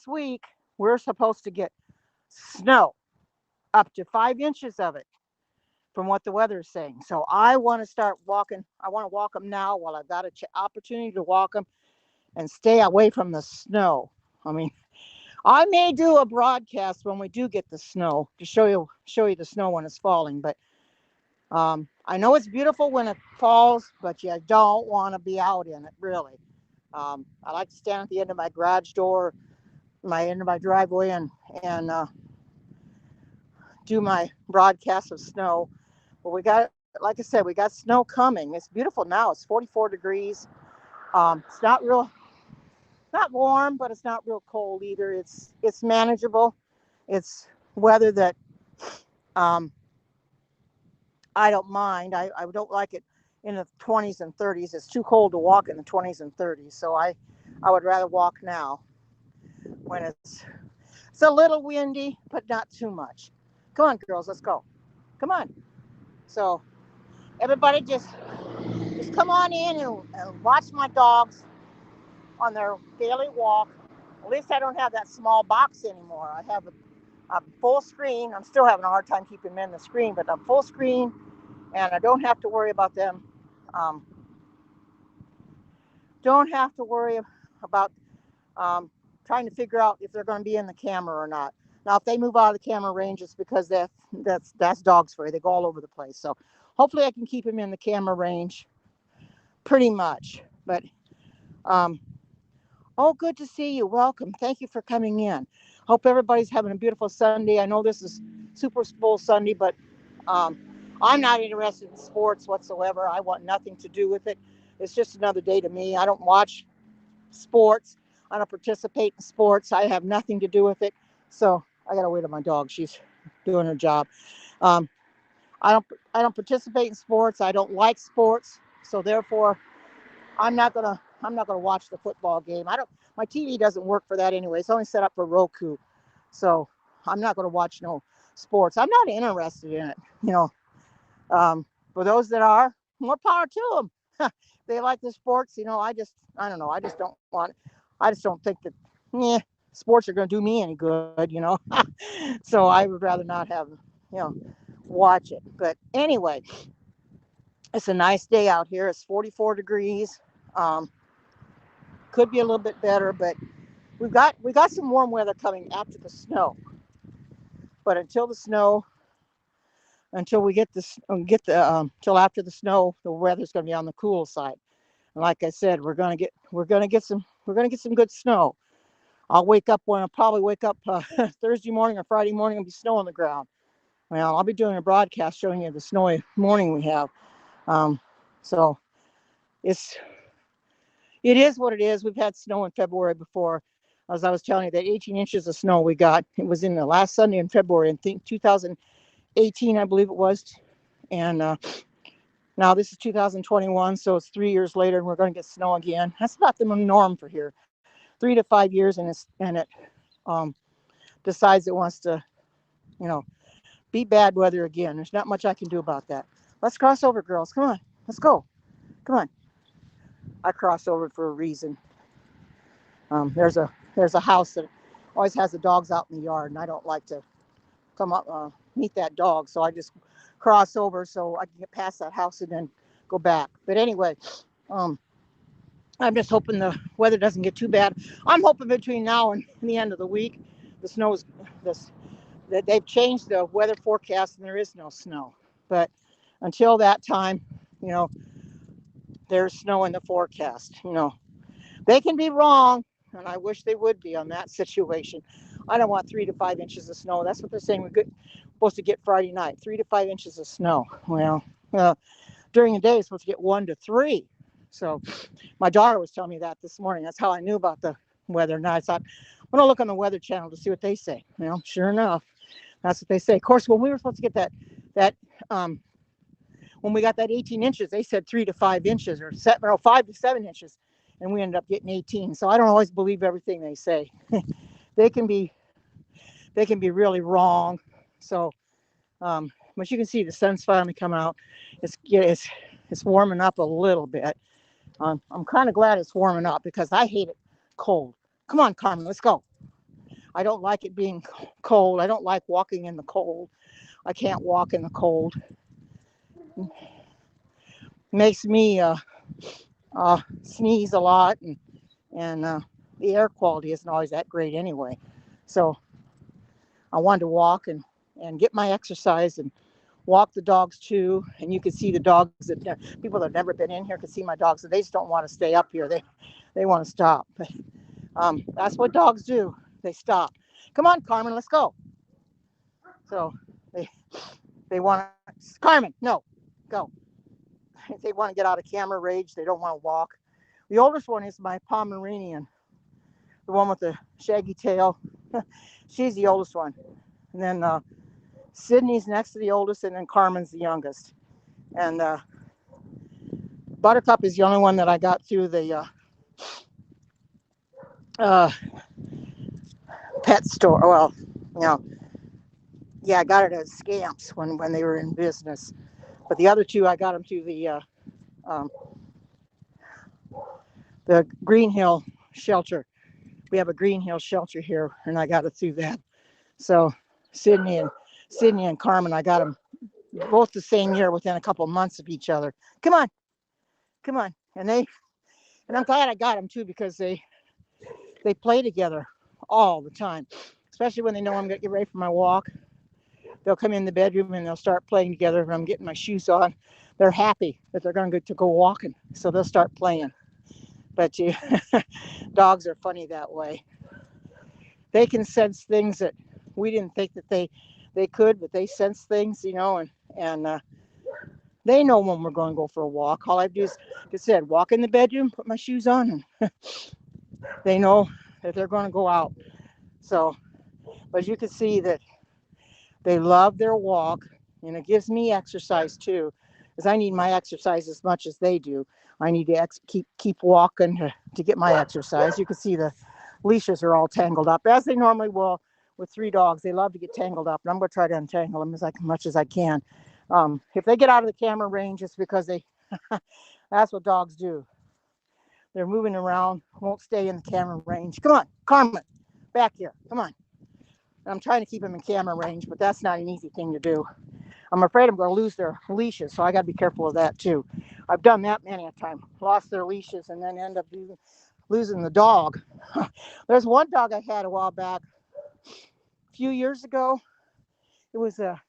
this week, we're supposed to get snow, up to 5 inches of it, from what the weather is saying. So I want to start walking. I want to walk them now while I've got an opportunity to walk them and stay away from the snow. I mean, I may do a broadcast when we do get the snow to show you the snow when it's falling. But I know it's beautiful when it falls, but you don't want to be out in it, really. I like to stand at the end of my garage door, my end of my driveway, and do my broadcast of snow. But we got, like I said, we got snow coming. It's beautiful now. It's 44 degrees. It's not warm, but it's not real cold either. It's manageable. It's weather that um, I don't mind. I don't like it in the 20s and 30s. It's too cold to walk in the 20s and 30s. So I would rather walk now when it's a little windy, but not too much. Come on, girls, let's go. Come on. So everybody just come on in and watch my dogs on their daily walk. At least I don't have that small box anymore. I have a full screen. I'm still having a hard time keeping them in the screen, but I'm full screen, and I don't have to worry about them. Um, don't have to worry about um, trying to figure out if they're going to be in the camera or not. Now, if they move out of the camera range, it's because that's dogs for you. They go all over the place. So hopefully I can keep them in the camera range pretty much. But um, oh, good to see you. Welcome. Thank you for coming in. Hope everybody's having a beautiful Sunday. I know this is Super Bowl Sunday, but um, I'm not interested in sports whatsoever. I want nothing to do with it. It's just another day to me. I don't watch sports. I don't participate in sports. I have nothing to do with it. So I got to wait on my dog. She's doing her job. Um, I don't. I don't participate in sports. I don't like sports. So therefore, I'm not gonna watch the football game. I don't. My TV doesn't work for that anyway. It's only set up for Roku. So I'm not gonna watch no sports. I'm not interested in it. You know. For those that are, more power to them. They like the sports. I don't know. I just don't want. I just don't think that. Yeah, sports are gonna do me any good. So I would rather not have. You know, watch it. But anyway, it's a nice day out here. It's 44 degrees. Um, could be a little bit better, but we got some warm weather coming after the snow. But until we till after the snow, the weather's going to be on the cool side. And like I said, we're going to get some good snow. I'll probably wake up Thursday morning or Friday morning and be snow on the ground. Well, I'll be doing a broadcast showing you the snowy morning we have. Um, so it's it is what it is. We've had snow in February before. As I was telling you, that 18 inches of snow we got, it was in the last Sunday in February, I think 2018, I believe it was. And now this is 2021, so it's 3 years later, and we're going to get snow again. That's about the norm for here, 3 to 5 years, and it um, decides it wants to, you know, be bad weather again. There's not much I can do about that. Let's cross over, girls. Come on, let's go. Come on. I crossed over for a reason. There's a house that always has the dogs out in the yard, and I don't like to come up meet that dog, so I just cross over so I can get past that house and then go back. But anyway, um, I'm just hoping the weather doesn't get too bad. I'm hoping between now and the end of the week, the snow is this that they've changed the weather forecast and there is no snow. But until that time, you know, there's snow in the forecast. They can be wrong, and I wish they would be on that situation. I don't want 3 to 5 inches of snow. That's what they're saying supposed to get Friday night, 3 to 5 inches of snow. Well, during the day, it's supposed to get 1 to 3. So my daughter was telling me that this morning. That's how I knew about the weather. And I thought, I'm going to look on the Weather Channel to see what they say. Sure enough, that's what they say. Of course, when we were supposed to get that when we got that 18 inches, they said 3 to 5 inches or 5 to 7 inches, and we ended up getting 18. So I don't always believe everything they say. they can be really wrong. So, but you can see the sun's finally come out. It's warming up a little bit. I'm kind of glad it's warming up because I hate it cold. Come on, Carmen, let's go. I don't like it being cold. I don't like walking in the cold. I can't walk in the cold. Makes me sneeze a lot, and the air quality isn't always that great anyway. So I wanted to walk and get my exercise and walk the dogs too. And you can see the dogs that people that have never been in here can see my dogs, and they just don't want to stay up here. They want to stop. But that's what dogs do. They stop. Come on, Carmen, let's go. So they want to. Carmen, no, go. They want to get out of camera rage. They don't want to walk. The oldest one is my Pomeranian, the one with the shaggy tail. She's the oldest one. And then Sydney's next to the oldest, and then Carmen's the youngest. And Buttercup is the only one that I got through the pet store. Well, you know, yeah, I got it at Scamps when they were in business. But the other two, I got them through the Green Hill shelter. We have a Green Hill shelter here, and I got it through that. So Sydney and Carmen, I got them both the same year within a couple of months of each other. Come on. And I'm glad I got them too, because they play together all the time, especially when they know I'm going to get ready for my walk. They'll come in the bedroom and they'll start playing together. When I'm getting my shoes on, they're happy that they're going to go walking, so they'll start playing. But dogs are funny that way. They can sense things that we didn't think that they could, but they sense things, and they know when we're going to go for a walk. All I do is, like I said, walk in the bedroom, put my shoes on, and they know that they're going to go out. So, but you can see that they love their walk, and it gives me exercise too, because I need my exercise as much as they do. I need to keep walking to get my exercise. You can see the leashes are all tangled up, as they normally will with 3 dogs. They love to get tangled up, and I'm going to try to untangle them as much as I can. If they get out of the camera range, it's because that's what dogs do. They're moving around, won't stay in the camera range. Come on, Carmen, back here. Come on. I'm trying to keep them in camera range, but that's not an easy thing to do. I'm afraid I'm going to lose their leashes, so I got to be careful of that tw. I've done that many a time. Lost their leashes and then end up losing the dog. There's one dog I had a while back, a few years ago. It was a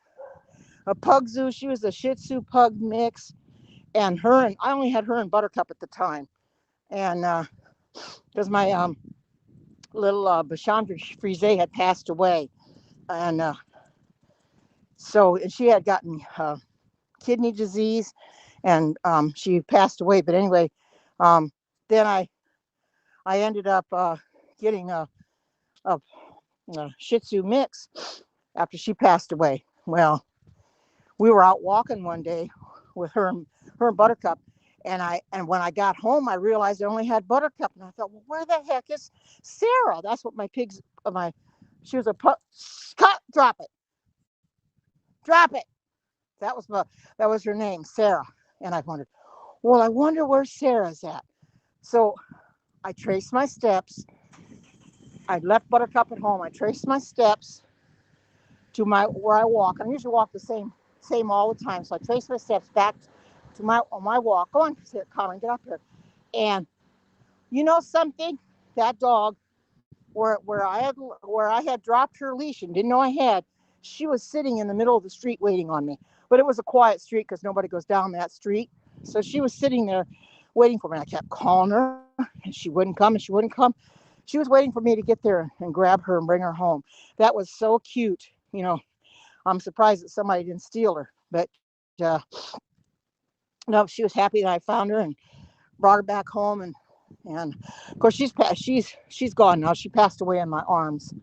pug zoo. She was a Shih Tzu pug mix, and I only had her and Buttercup at the time, and because my little Bichon Frise had passed away, and so she had gotten kidney disease, and she passed away. But anyway, then I ended up getting a Shih Tzu mix after she passed away. Well, we were out walking one day with her and Buttercup, and when I got home, I realized I only had Buttercup, and I thought, well, where the heck is Sarah? That's what she was a drop it. That was her name, Sarah. And I wondered, well, I wonder where Sarah's at. So I traced my steps. I left Buttercup at home. I traced my steps to where I walk. I usually walk the same all the time. So I traced my steps back to my walk. Go on, Colin, get up here. And you know something? That dog, where I had dropped her leash and didn't know I had, she was sitting in the middle of the street waiting on me. But it was a quiet street because nobody goes down that street. So she was sitting there waiting for me. I kept calling her, and she wouldn't come, She was waiting for me to get there and grab her and bring her home. That was so cute. I'm surprised that somebody didn't steal her. But no, she was happy that I found her and brought her back home. And of course, she's gone now. She passed away in my arms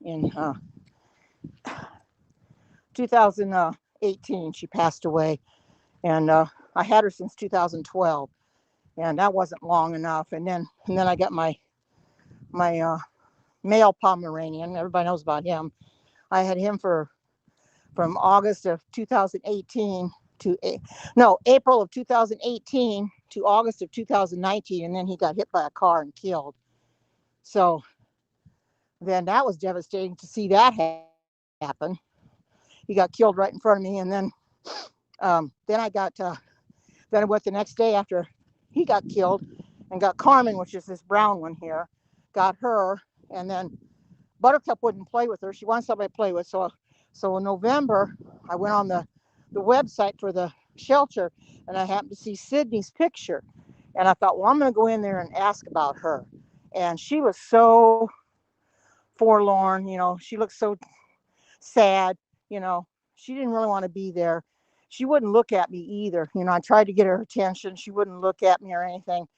in 2018. She passed away, and I had her since 2012, and that wasn't long enough. And then I got my male Pomeranian. Everybody knows about him. I had him from August of 2018 to April of 2018 to August of 2019, and then he got hit by a car and killed. So then that was devastating to see that happen. He got killed right in front of me, and then then I went the next day after he got killed and got Carmen, which is this brown one here, got her, and then Buttercup wouldn't play with her. She wanted somebody to play with. So in November, I went on the website for the shelter, and I happened to see Sydney's picture. And I thought, well, I'm going to go in there and ask about her. And she was so forlorn. She looked so sad. You know, she didn't really want to be there. She wouldn't look at me either. I tried to get her attention. She wouldn't look at me or anything.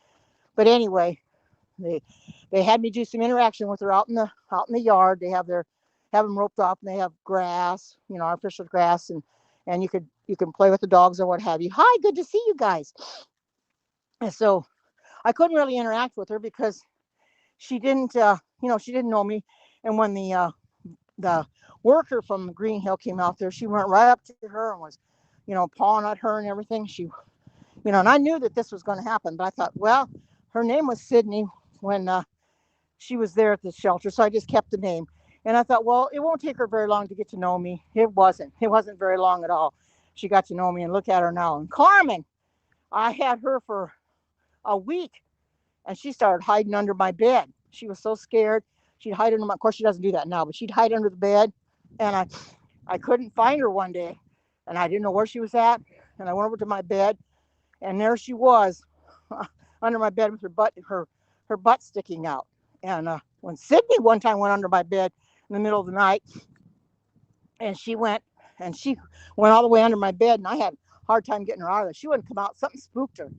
But anyway, they they had me do some interaction with her out in the yard. Have them roped off, and they have grass, artificial grass, and you can play with the dogs or what have you. Hi, good to see you guys. And so I couldn't really interact with her because she didn't know me. And when the worker from Green Hill came out there, she went right up to her and was, pawing at her and everything. And I knew that this was going to happen, but I thought, well, her name was Sydney when she was there at the shelter, so I just kept the name. And I thought, well, it won't take her very long to get to know me. It wasn't. It wasn't very long at all. She got to know me, and look at her now. And Carmen, I had her for a week, and she started hiding under my bed. She was so scared. She'd hide under my. Of course, she doesn't do that now, but she'd hide under the bed, and I couldn't find her one day, and I didn't know where she was at. And I went over to my bed, and there she was, under my bed with her butt sticking out. And when Sydney one time went under my bed in the middle of the night, and she went all the way under my bed, and I had a hard time getting her out of there. She wouldn't come out. Something spooked her.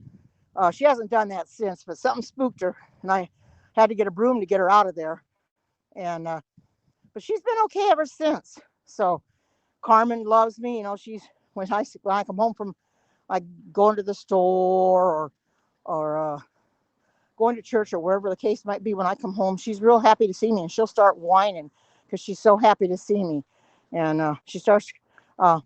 She hasn't done that since, but something spooked her, and I had to get a broom to get her out of there. And but she's been okay ever since. So Carmen loves me. She's when I come home from like going to the store or going to church or wherever the case might be, when I come home, she's real happy to see me, and she'll start whining because she's so happy to see me. And she starts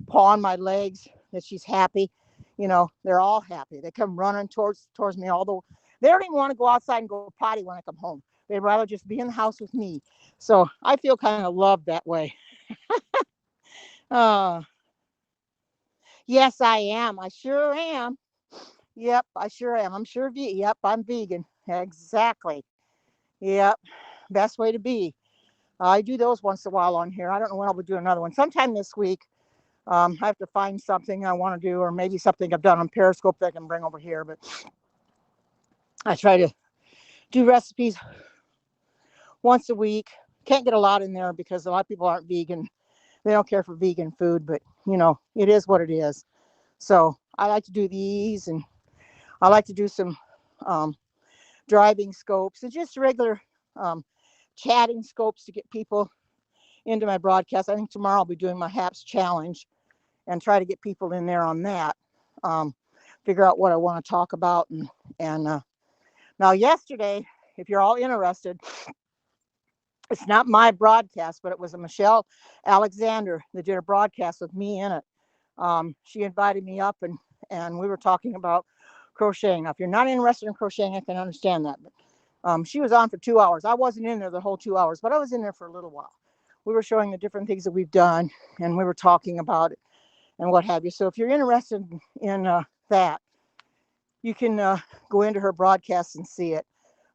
pawing my legs that she's happy. They're all happy. They come running towards me, although they don't even want to go outside and go potty when I come home. They'd rather just be in the house with me. So I feel kind of loved that way. Uh, yes, I am. I sure am. Yep, I sure am. I'm sure. Yep, I'm vegan. Exactly. Yep. Best way to be. I do those once in a while on here. I don't know when I'll be doing another one. Sometime this week. I have to find something I want to do, or maybe something I've done on Periscope that I can bring over here. But I try to do recipes once a week. Can't get a lot in there because a lot of people aren't vegan. They don't care for vegan food, but it is what it is. So I like to do these, and I like to do some um, driving scopes and just regular um, chatting scopes to get people into my broadcast. I think tomorrow I'll be doing my HAPS challenge and try to get people in there on that. Um, Figure out what I want to talk about. And now yesterday, if you're all interested, it's not my broadcast, but it was a Michelle Alexander that did a broadcast with me in it. She invited me up, and we were talking about crocheting. Now, if you're not interested in crocheting, I can understand that. But she was on for 2 hours. I wasn't in there the whole 2 hours, but I was in there for a little while. We were showing the different things that we've done, and we were talking about it and what have you. So if you're interested in that, you can go into her broadcast and see it.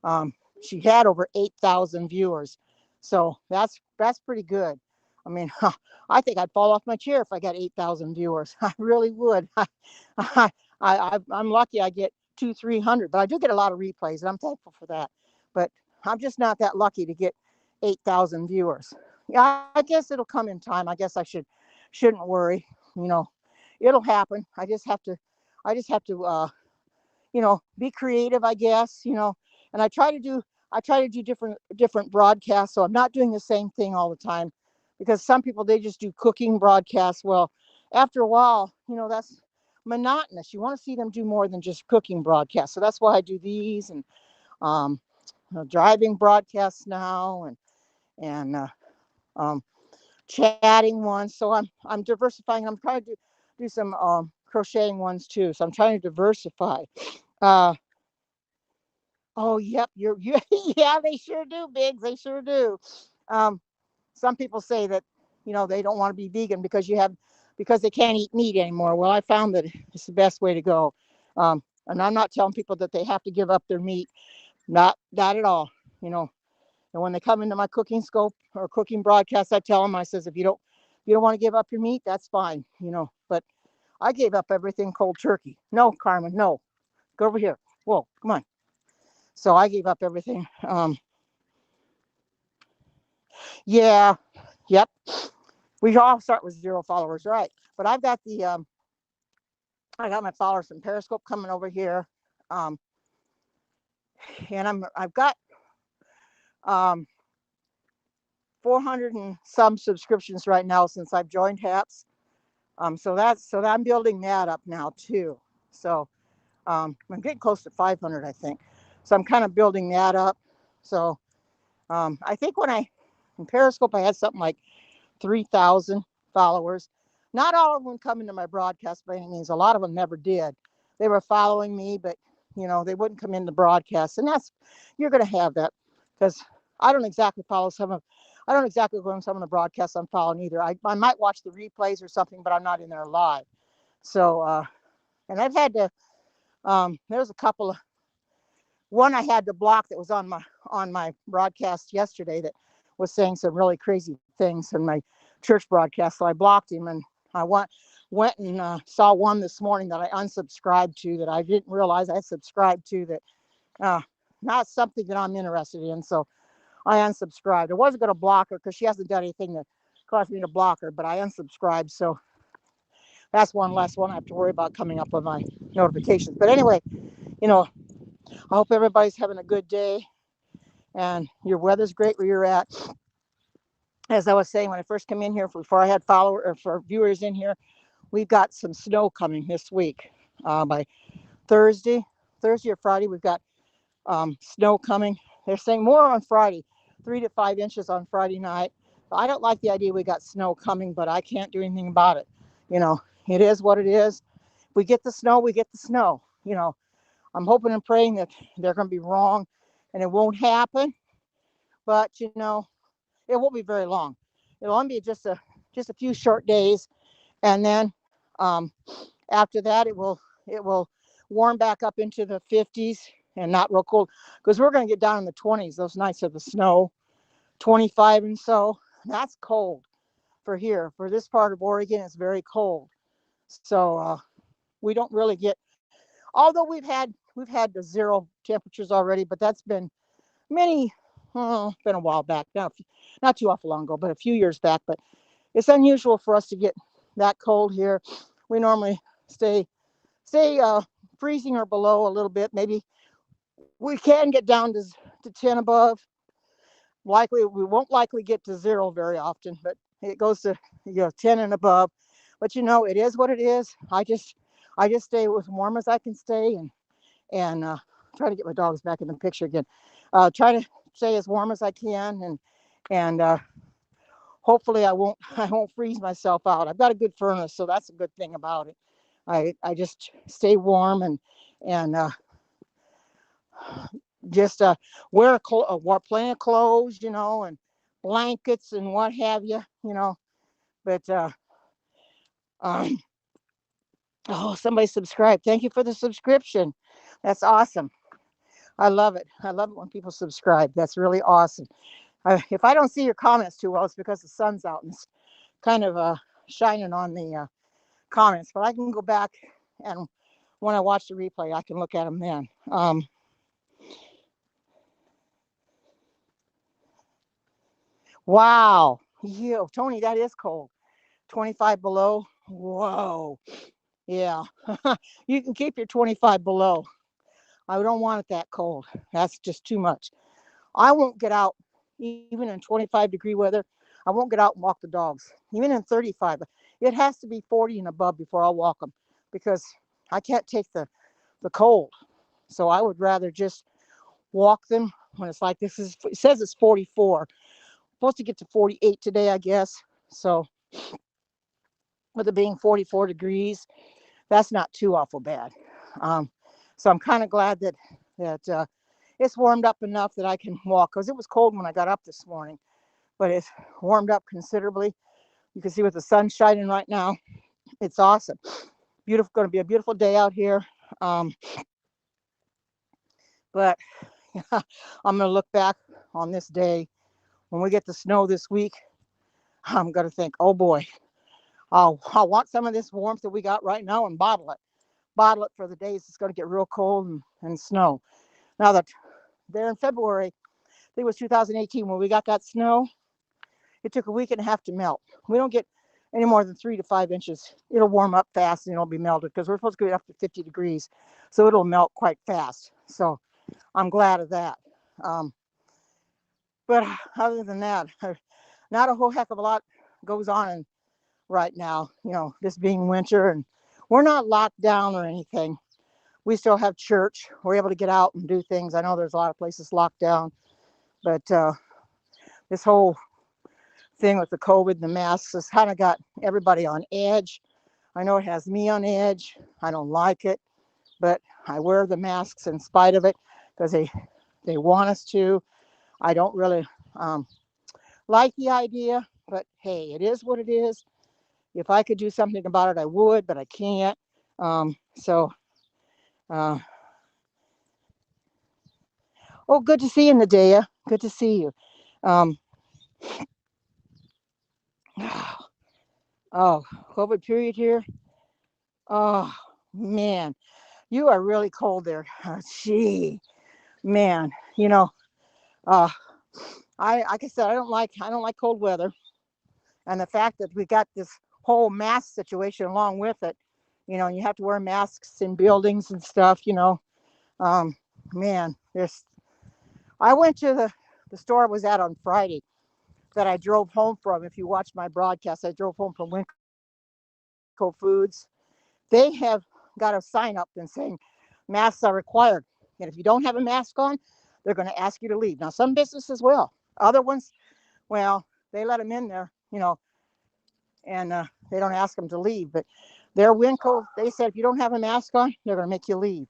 Um, she had over 8,000 viewers, so that's pretty good. I mean, I think I'd fall off my chair if I got 8,000 viewers. I really would. I'm lucky I get 300, but I do get a lot of replays, and I'm thankful for that. But I'm just not that lucky to get 8,000 viewers. Yeah, I guess it'll come in time. I guess shouldn't worry. You know, it'll happen. I just have to be creative, I guess. And I try to do different broadcasts, so I'm not doing the same thing all the time, because some people, they just do cooking broadcasts. Well, after a while, that's monotonous. You want to see them do more than just cooking broadcasts. So that's why I do these, and um, driving broadcasts now, and um, chatting ones. So I'm diversifying. I'm trying to do some crocheting ones too. So I'm trying to diversify. Uh, oh, yep, you yeah, they sure do, Biggs. They sure do. Um, some people say that, they don't want to be vegan because they can't eat meat anymore. Well, I found that it's the best way to go. And I'm not telling people that they have to give up their meat. Not at all. You know, and when they come into my cooking scope or cooking broadcast, I tell them, I says, if you don't want to give up your meat, that's fine. But I gave up everything cold turkey. No, Carmen, no, go over here. Whoa, come on. So I gave up everything. Yeah, yep. We all start with 0 followers, right? But I got my followers from Periscope coming over here, um, and I've got um 400 and some subscriptions right now since I've joined HAPS. So I'm building that up now too. So I'm getting close to 500, I think. So I'm kind of building that up. So I think in Periscope I had something like 3,000 followers. Not all of them come into my broadcast by any means. A lot of them never did. They were following me, but they wouldn't come in the broadcast. And you're going to have that because I don't exactly follow I don't exactly go on some of the broadcasts I'm following either. I might watch the replays or something, but I'm not in there live. So, and I've had to, there's a couple of, one I had to block that was on my broadcast yesterday that was saying some really crazy things in my church broadcast. So I blocked him, and I went and saw one this morning that I unsubscribed to that I didn't realize I subscribed to that not something that I'm interested in. So I unsubscribed. I wasn't going to block her because she hasn't done anything that caused me to block her, but I unsubscribed. So that's one less one I have to worry about coming up on my notifications. But anyway, I hope everybody's having a good day and your weather's great where you're at. As I was saying when I first came in here, before I had for viewers in here, we've got some snow coming this week. By Thursday or Friday, we've got snow coming. They're saying more on Friday, 3 to 5 inches on Friday night. I don't like the idea we got snow coming, but I can't do anything about it. It is what it is. If we get the snow, we get the snow. I'm hoping and praying that they're going to be wrong and it won't happen. But, it won't be very long. It'll only be just a few short days. And then after that, it will warm back up into the 50s and not real cold because we're going to get down in the 20s those nights of the snow, 25 and so. That's cold for here. For this part of Oregon, it's very cold. So we don't really get, although we've had the 0 temperatures already, but that's been been a while back now, not too awful long ago, but a few years back. But it's unusual for us to get that cold here. We normally stay freezing or below a little bit. Maybe we can get down to 10 above. We won't likely get to 0 very often, but it goes to 10 and above. But it is what it is. I just stay as warm as I can stay, and try to get my dogs back in the picture again. Try to stay as warm as I can, and hopefully I won't freeze myself out. I've got a good furnace, so that's a good thing about it. I just stay warm and just wear plenty of clothes, and blankets and what have you. But um, oh, somebody subscribed. Thank you for the subscription. That's awesome. I love it. I love it when people subscribe. That's really awesome. If I don't see your comments too well, it's because the sun's out and it's kind of shining on the comments. But I can go back, and when I watch the replay, I can look at them then. Wow. Tony, that is cold. 25 below. Whoa. Yeah. You can keep your 25 below. I don't want it that cold. That's just too much. I won't get out, even in 25-degree weather. I won't get out and walk the dogs, even in 35. It has to be 40 and above before I'll walk them because I can't take the cold. So I would rather just walk them when it's like this. It says it's 44. Supposed to get to 48 today, I guess. So with it being 44 degrees, that's not too awful bad. Um, so I'm kind of glad that it's warmed up enough that I can walk because it was cold when I got up this morning. but it's warmed up considerably. You can see with the sun shining right now, it's awesome. Beautiful, going to be a beautiful day out here. But I'm going to look back on this day when we get the snow this week. I'm going to think, oh boy, I'll want some of this warmth that we got right now and bottle it for the days it's going to get real cold and snow. Now that there in February, I think it was 2018 when we got that snow, it took a week and a half to melt. We don't get any more than 3 to 5 inches. It'll warm up fast and it'll be melted because we're supposed to get up to 50 degrees. So it'll melt quite fast. So I'm glad of that. But other than that, not a whole heck of a lot goes on right now, this being winter, and we're not locked down or anything. We still have church. We're able to get out and do things. I know there's a lot of places locked down, but this whole thing with the COVID and the masks has kind of got everybody on edge. I know it has me on edge. I don't like it, but I wear the masks in spite of it because they want us to. I don't really like the idea, but hey, it is what it is. If I could do something about it, I would, but I can't. So, good to see you, Nadea. Good to see you. COVID period here. Oh, man, you are really cold there. Gee, man, like I said, I don't like cold weather, and the fact that we got this whole mask situation along with it, you have to wear masks in buildings and stuff, man, I went to the store I was at on Friday that I drove home from. If you watch my broadcast, I drove home from Winco Foods. They have got a sign up and saying masks are required. And if you don't have a mask on, they're going to ask you to leave. Now, some businesses will. Other ones, well, they let them in there, and they don't ask them to leave. But their Winco, they said if you don't have a mask on, they're going to make you leave.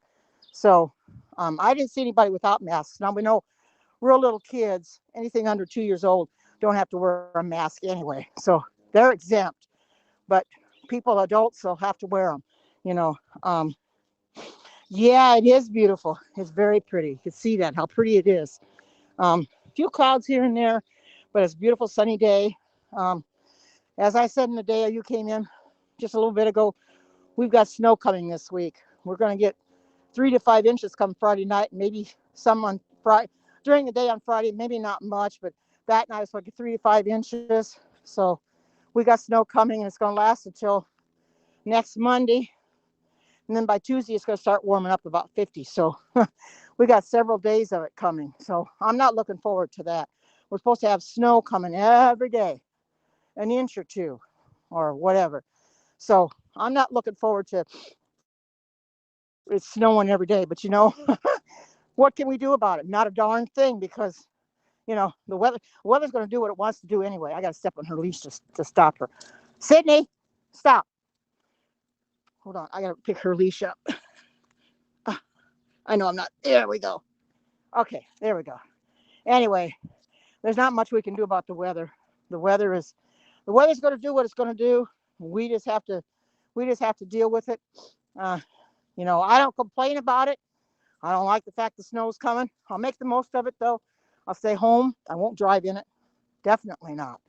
So I didn't see anybody without masks. Now we know real little kids, anything under 2 years old, don't have to wear a mask anyway. So they're exempt. But people, adults, will have to wear them, Yeah, it is beautiful. It's very pretty. You can see that, how pretty it is. A few clouds here and there, but it's a beautiful sunny day. As I said in the day you came in just a little bit ago, we've got snow coming this week. We're going to get 3 to 5 inches come Friday night, maybe some on Friday during the day on Friday, maybe not much, but that night it's like 3 to 5 inches. So we got snow coming, and it's going to last until next Monday. And then by Tuesday, it's going to start warming up about 50. So we got several days of it coming. So I'm not looking forward to that. We're supposed to have snow coming every day, an inch or two or whatever. So I'm not looking forward to it snowing every day. But what can we do about it? Not a darn thing, because the weather's going to do what it wants to do anyway. I got to step on her leash to stop her. Sydney, stop. Hold on, I got to pick her leash up. I know I'm not. There we go. Okay, there we go. Anyway, there's not much we can do about the weather. The weather's going to do what it's going to do. We just have to deal with it. I don't complain about it. I don't like the fact the snow's coming. I'll make the most of it, though. I'll stay home. I won't drive in it. Definitely not.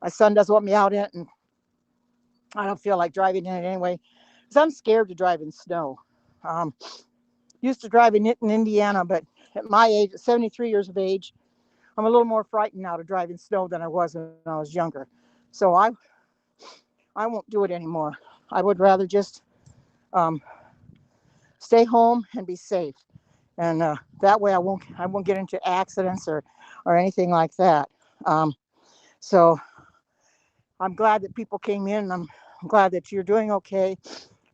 My son doesn't want me out in it, and I don't feel like driving in it anyway, because I'm scared to drive in snow. Used to drive in it in Indiana, but at my age, at 73 years of age, I'm a little more frightened now to drive in snow than I was when I was younger. So I won't do it anymore. I would rather just stay home and be safe, and that way I won't get into accidents or anything like that. So I'm glad that people came in. I'm glad that you're doing okay.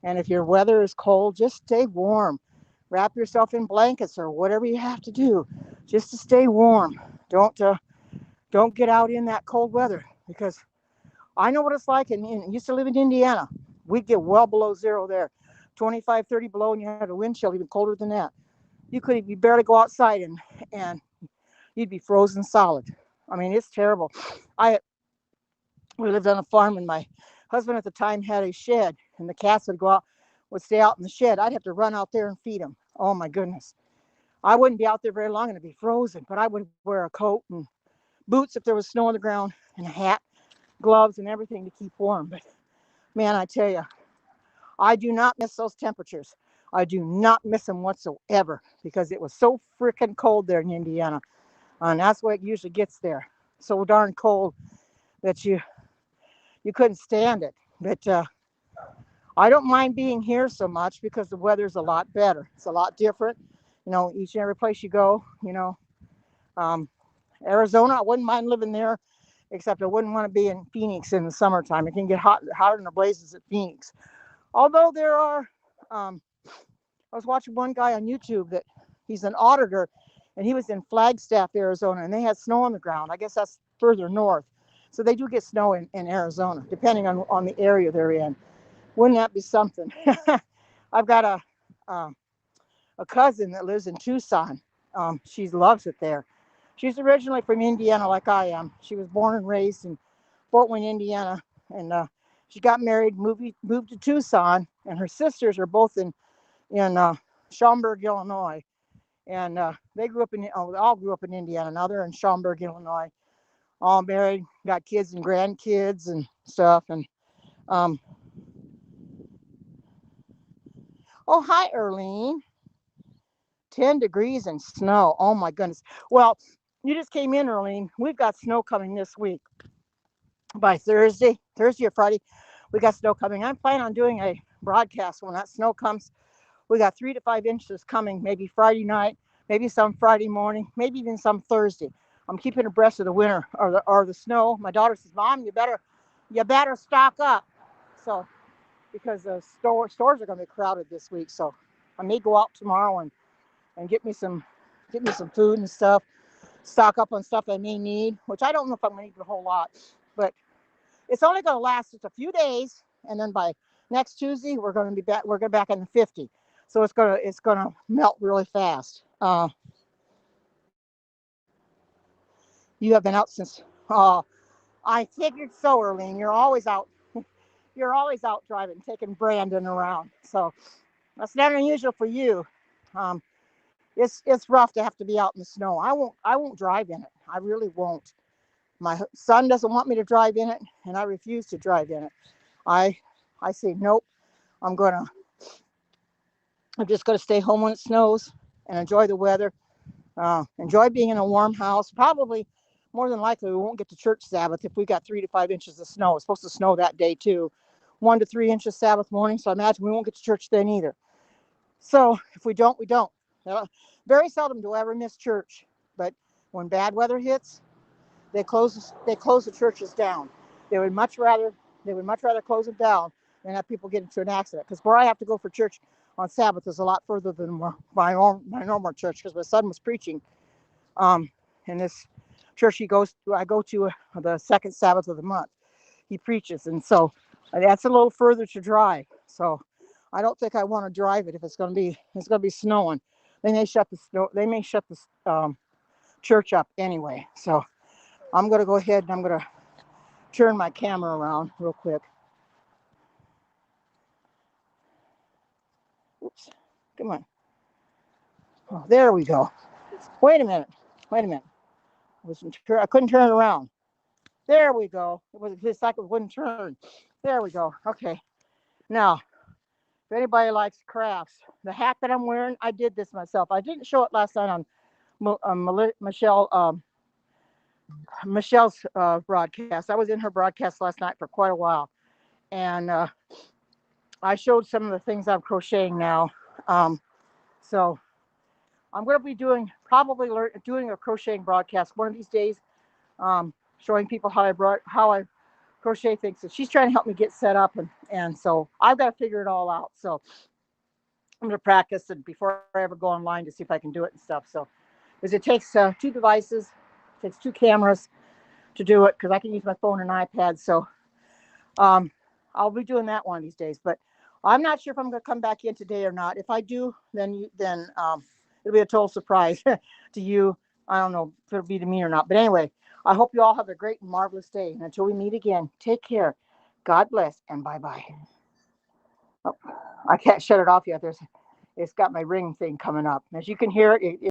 And if your weather is cold, just stay warm. Wrap yourself in blankets or whatever you have to do just to stay warm. Don't get out in that cold weather, because I know what it's like. And I used to live in Indiana. We'd get well below zero there, 25, 30 below, and you had a wind chill even colder than that. You barely go outside and you'd be frozen solid. I mean, it's terrible. I We lived on a farm, and my husband at the time had a shed, and the cats would stay out in the shed. I'd have to run out there and feed them. Oh my goodness. I wouldn't be out there very long and it'd be frozen, but I would wear a coat and boots if there was snow on the ground, and a hat, gloves, and everything to keep warm. But man, I tell you, I do not miss those temperatures. I do not miss them whatsoever because it was so freaking cold there in Indiana. And that's what it usually gets there. So darn cold that you couldn't stand it. But I don't mind being here so much because the weather's a lot better. It's a lot different. Each and every place you go, um, Arizona, I wouldn't mind living there, except I wouldn't want to be in Phoenix in the summertime. It can get hotter than the blazes at Phoenix. Although there are, I was watching one guy on YouTube that he's an auditor, and he was in Flagstaff, Arizona, and they had snow on the ground. I guess that's further north. So they do get snow in Arizona, depending on the area they're in. Wouldn't that be something? I've got a cousin that lives in Tucson. She loves it there. She's originally from Indiana, like I am. She was born and raised in Fort Wayne, Indiana, and she got married, moved to Tucson, and her sisters are both in Schaumburg, Illinois, and they all grew up in Indiana. Now they're in Schaumburg, Illinois, all married, got kids and grandkids and stuff. And oh, hi, Erlene. 10 degrees and snow. Oh my goodness. Well, you just came in, Erlene. We've got snow coming this week. By Thursday or Friday, we got snow coming. I'm planning on doing a broadcast when that snow comes. We got 3 to 5 inches coming, maybe Friday night, maybe some Friday morning, maybe even some Thursday. I'm keeping abreast of the winter or the snow. My daughter says, "Mom, you better stock up." So because the stores are going to be crowded this week, so I may go out tomorrow and get me some food and stuff, stock up on stuff I may need, which I don't know if I'm going to need a whole lot, but it's only going to last just a few days, and then by next Tuesday we're going to be back. We're going back in the 50, so it's going to melt really fast. You have been out since. I figured so, Erlene. You're always out. You're always out driving, taking Brandon around. So that's not unusual for you. Um, it's rough to have to be out in the snow. I won't drive in it. I really won't. My son doesn't want me to drive in it, and I refuse to drive in it. I say nope. I'm just gonna stay home when it snows and enjoy the weather. Enjoy being in a warm house. Probably more than likely we won't get to church Sabbath if we got 3 to 5 inches of snow. It's supposed to snow that day too. 1 to 3 inches Sabbath morning. So I imagine we won't get to church then either. So if we don't, we don't. Very seldom do I ever miss church. But when bad weather hits, they close the churches down. They would much rather close it down than have people get into an accident. Because where I have to go for church on Sabbath is a lot further than my normal church, because my son was preaching in this church I go to the second Sabbath of the month. He preaches, and so that's a little further to drive. So I don't think I want to drive it if it's going to be snowing. They may shut the church up anyway. So I'm going to go ahead and I'm going to turn my camera around real quick. Oops. Come on. Oh, there we go. Wait a minute. I couldn't turn it around. There we go. It's like it wouldn't turn. There we go. Okay. Now, if anybody likes crafts, the hat that I'm wearing, I did this myself. I didn't show it last night on Michelle's broadcast. I was in her broadcast last night for quite a while, and I showed some of the things I'm crocheting now. So I'm going to be doing a crocheting broadcast one of these days, showing people how I crochet things. So she's trying to help me get set up, and so I've got to figure it all out. So I'm going to practice it before I ever go online to see if I can do it and stuff. So because it takes 2 devices, it takes 2 cameras to do it, because I can use my phone and iPad. So I'll be doing that one of these days, but I'm not sure if I'm going to come back in today or not. If I do, then it'll be a total surprise to you. I don't know if it'll be to me or not, but anyway, I hope you all have a great and marvelous day. And until we meet again, take care. God bless and bye bye. Oh, I can't shut it off yet. It's got my ring thing coming up. As you can hear it,